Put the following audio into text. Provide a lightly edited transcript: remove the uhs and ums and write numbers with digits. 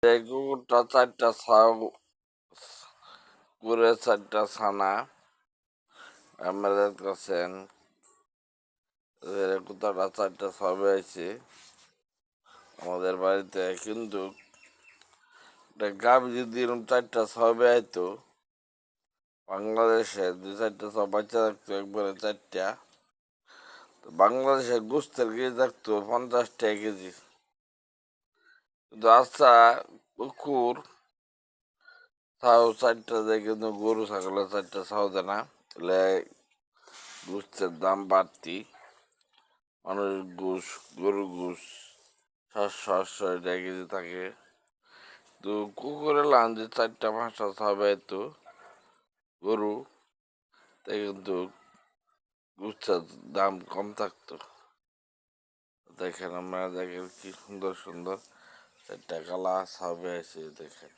এই কুকুরটা 4টা ছাউ করে 4টা ছানা আমরা দেখতেছেন কুত্তাটা 4টা ছাবে আইছে আমাদের বাড়িতে, কিন্তু গাভী যদি এরকম 4টা ছাবে আইতো বাংলাদেশে 2-4টা সব বাচ্চা থাকতো একবারে 4টা, তো বাংলাদেশে গোস্তের কেজি থাকতো 50 টাকা কেজি। কিন্তু আচ্ছা কুকুর ছাও 4টা দেয়, কিন্তু গরু ছাগলের 4টা ছাও দেয় না, তাহলে গোস্তের দাম বাড়তি। মানুষ গোস গরু গোস 700-800 টাকা কেজি থাকে, তো কুকুরের লান যে 4টা-5টা ছাবে তো গরু, তাই কিন্তু গোস্তের দাম কম থাকতো। দেখেন আমরা দেখেন কি সুন্দর সুন্দর 4টা কালা ছাবে আছে দেখেন।